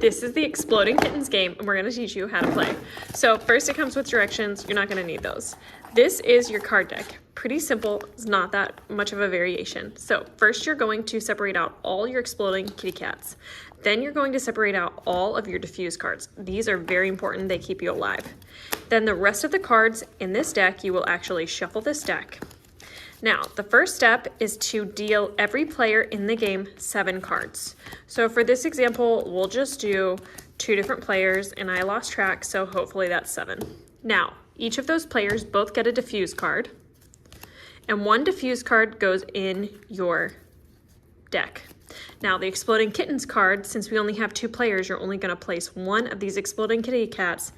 This is the Exploding Kittens game, and we're going to teach you how to play. So first it comes with directions. You're not going to need those. This is your card deck. Pretty simple. It's not that much of a variation. So first you're going to separate out all your exploding kitty cats. Then you're going to separate out all of your diffuse cards. These are very important. They keep you alive. Then the rest of the cards in this deck, you will actually shuffle this deck. Now, the first step is to deal every player in the game 7 cards. So for this example, we'll just do 2 different players, and I lost track, so hopefully that's 7. Now, each of those players both get a diffuse card, and 1 diffuse card goes in your deck. Now, the Exploding Kittens card, since we only have 2 players, you're only going to place 1 of these exploding kitty cats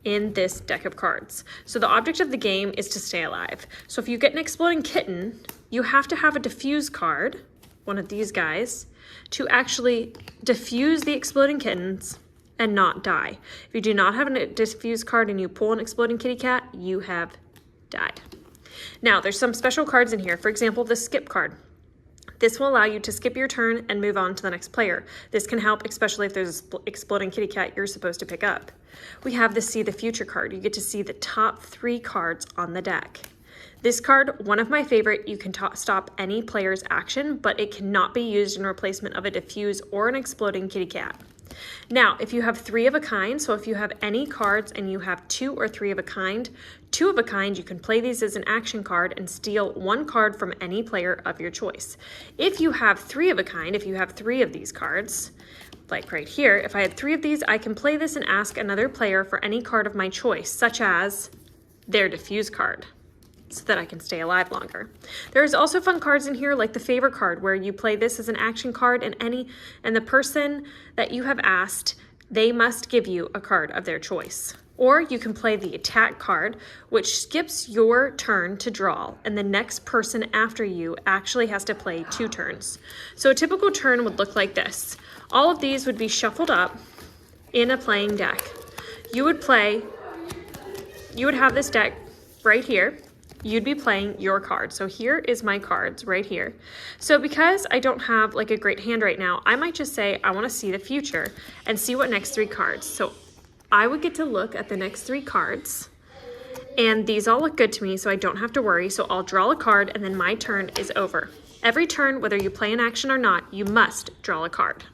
in this deck of cards. So the object of the game is to stay alive. So if you get an exploding kitten, you have to have a diffuse card, one of these guys, to actually diffuse the exploding kittens and not die. If you do not have a diffuse card and you pull an exploding kitty cat, you have died. Now, there's some special cards in here. For example, the skip card. This will allow you to skip your turn and move on to the next player. This can help, especially if there's an exploding kitty cat you're supposed to pick up. We have the See the Future card. You get to see the top 3 cards on the deck. This card, one of my favorite, you can stop any player's action, but it cannot be used in replacement of a diffuse or an exploding kitty cat. Now, if you have 3 of a kind, so if you have any cards and you have 2 or 3 of a kind, 2 of a kind, you can play these as an action card and steal 1 card from any player of your choice. If you have 3 of a kind, if you have 3 of these cards, like right here, if I had 3 of these, I can play this and ask another player for any card of my choice, such as their diffuse card, so that I can stay alive longer. There's also fun cards in here like the Favor card, where you play this as an action card and the person that you have asked, they must give you a card of their choice. Or you can play the Attack card, which skips your turn to draw, and the next person after you actually has to play 2 turns. So a typical turn would look like this. All of these would be shuffled up in a playing deck. You would have this deck right here. You'd be playing your card. So here is my cards right here. So because I don't have like a great hand right now, I might just say I want to see the future and see what next 3 cards. So I would get to look at the next 3 cards, and these all look good to me, so I don't have to worry. So I'll draw a card, and then my turn is over. Every turn, whether you play an action or not, you must draw a card.